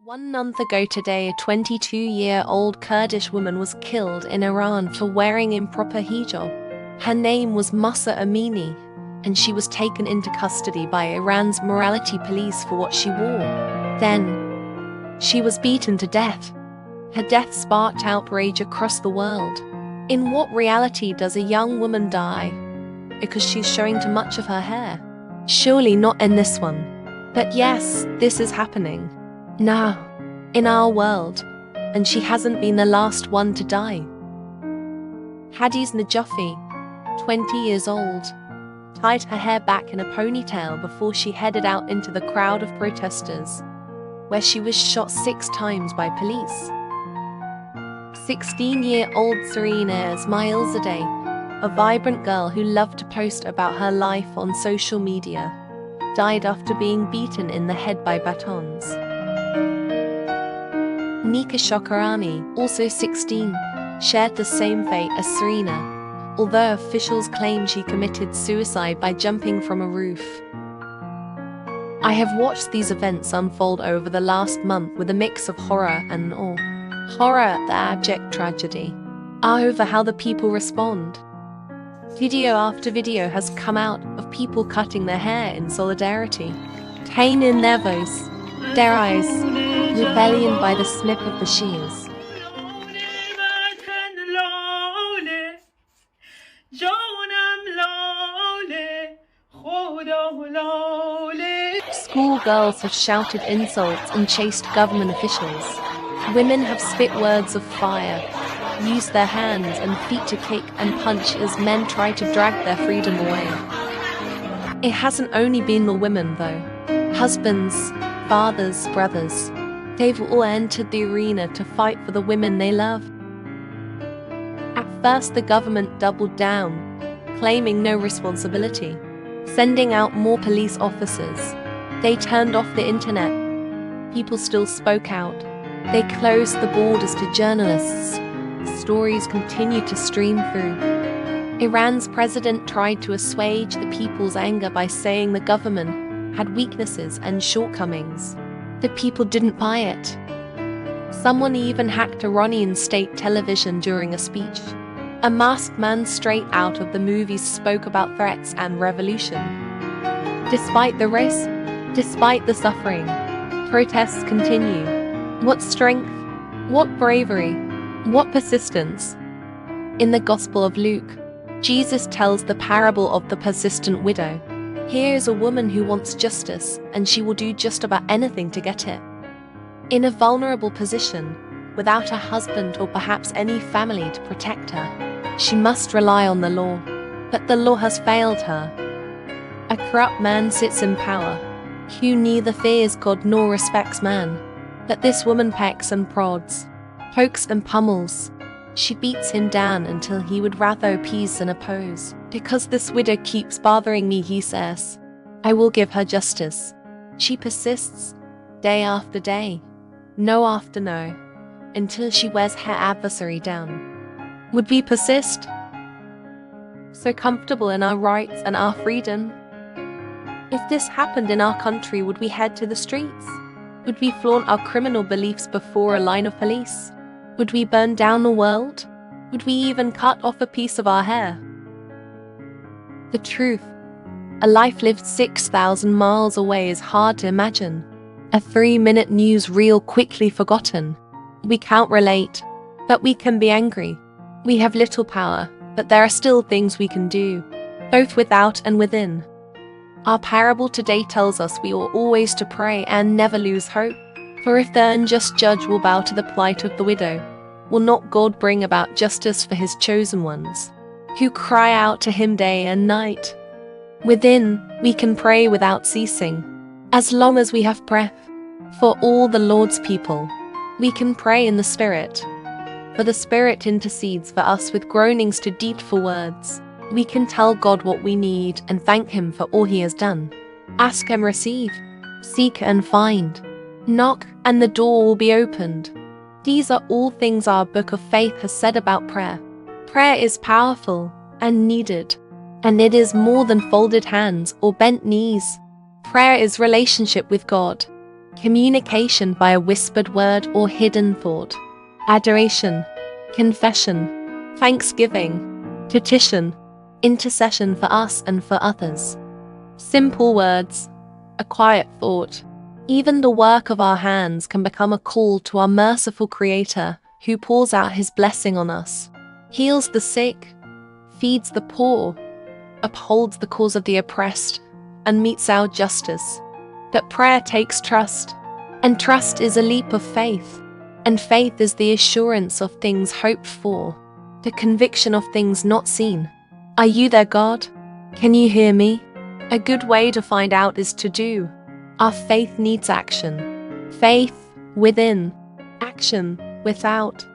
1 month ago today, a 22-year-old Kurdish woman was killed in Iran for wearing improper hijab. Her name was Mahsa Amini, and she was taken into custody by Iran's morality police for what she wore. Then, she was beaten to death. Her death sparked outrage across the world. In what reality does a young woman die? Because she's showing too much of her hair? Surely not in this one. But yes, this is happening. Now, in our world, and she hasn't been the last one to die. Hadiz Najafi, 20 years old, tied her hair back in a ponytail before she headed out into the crowd of protesters, where she was shot 6 times by police. 16-year-old Serena Ismailzadeh, a vibrant girl who loved to post about her life on social media, died after being beaten in the head by batons. Nika Shokarani, also 16, shared the same fate as Serena, although officials claim she committed suicide by jumping from a roof. I have watched these events unfold over the last month with a mix of horror and awe. Horror at the abject tragedy, awe over how the people respond. Video after video has come out of people cutting their hair in solidarity, pain in their voice, their eyes, rebellion by the snip of the shears. Schoolgirls have shouted insults and chased government officials. Women have spit words of fire, used their hands and feet to kick and punch as men try to drag their freedom away. It hasn't only been the women though. Husbands, fathers, brothers, they've all entered the arena to fight for the women they love. At first the government doubled down, claiming no responsibility, sending out more police officers. They turned off the internet. People still spoke out. They closed the borders to journalists. Stories continued to stream through. Iran's president tried to assuage the people's anger by saying the government had weaknesses and shortcomings. The people didn't buy it. Someone even hacked Iranian state television during a speech. A masked man straight out of the movies spoke about threats and revolution. Despite the risk, despite the suffering, protests continue. What strength, what bravery, what persistence. In the Gospel of Luke, Jesus tells the parable of the persistent widow. Here is a woman who wants justice, and she will do just about anything to get it. In a vulnerable position, without a husband or perhaps any family to protect her, she must rely on the law. But the law has failed her. A corrupt man sits in power, who neither fears God nor respects man. But this woman pecks and prods, pokes and pummels. She beats him down until he would rather appease than oppose. Because this widow keeps bothering me, he says, I will give her justice. She persists, day after day, no after no, until she wears her adversary down. Would we persist? So comfortable in our rights and our freedom? If this happened in our country, would we head to the streets? Would we flaunt our criminal beliefs before a line of police? Would we burn down the world? Would we even cut off a piece of our hair? The truth, a life lived 6,000 miles away is hard to imagine. A 3-minute news reel quickly forgotten. We can't relate, but we can be angry. We have little power, but there are still things we can do, both without and within. Our parable today tells us we ought always to pray and never lose hope. For if the unjust judge will bow to the plight of the widow, will not God bring about justice for his chosen ones, who cry out to him day and night? Within, we can pray without ceasing, as long as we have breath. For all the Lord's people, we can pray in the Spirit. For the Spirit intercedes for us with groanings too deep for words. We can tell God what we need and thank him for all he has done. Ask and receive. Seek and find. Knock and the door will be opened. These are all things our book of faith has said about prayer. Prayer is powerful and needed, and it is more than folded hands or bent knees. Prayer is relationship with God. communication by a whispered word or hidden thought, adoration, confession, thanksgiving, petition, intercession for us and for others. Simple words, a quiet thought. Even the work of our hands can become a call to our merciful Creator who pours out His blessing on us, heals the sick, feeds the poor, upholds the cause of the oppressed, and meets our justice. But prayer takes trust, and trust is a leap of faith, and faith is the assurance of things hoped for, the conviction of things not seen. Are you there, God? Can you hear me? A good way to find out is to do. Our faith needs action. Faith within, action without.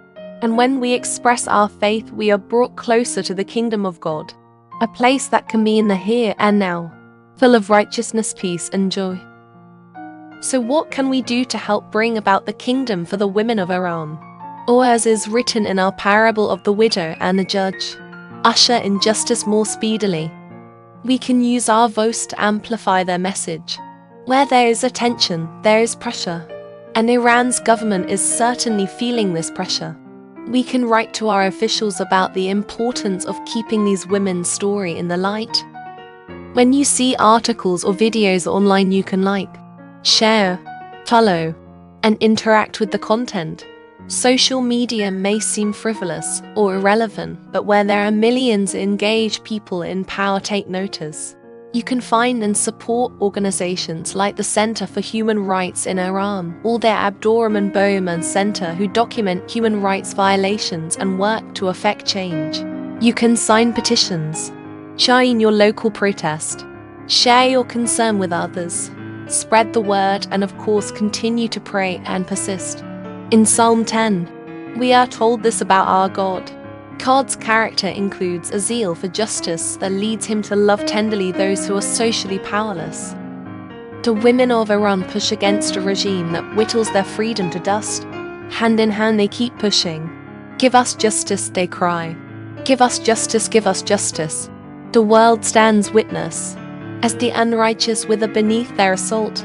And when we express our faith, we are brought closer to the kingdom of God, a place that can be in the here and now, full of righteousness, peace, and joy. So what can we do to help bring about the kingdom for the women of Iran? Or as is written in our parable of the widow and the judge, usher in justice more speedily. We can use our voice to amplify their message. Where there is attention, there is pressure. And Iran's government is certainly feeling this pressure. We can write to our officials about the importance of keeping these women's story in the light. When you see articles or videos online, you can like, share, follow, and interact with the content. Social media may seem frivolous or irrelevant, but where there are millions of engaged people in power, take notice. You can find and support organizations like the Center for Human Rights in Iran or their Abdurrahman Bowman Center, who document human rights violations and work to effect change. You can sign petitions, join your local protest, share your concern with others, spread the word, and of course continue to pray and persist. In Psalm 10, we are told this about our God. God's character includes a zeal for justice that leads Him to love tenderly those who are socially powerless. The women of Iran push against a regime that whittles their freedom to dust. Hand in hand they keep pushing. Give us justice, they cry. Give us justice, give us justice. The world stands witness, as the unrighteous wither beneath their assault.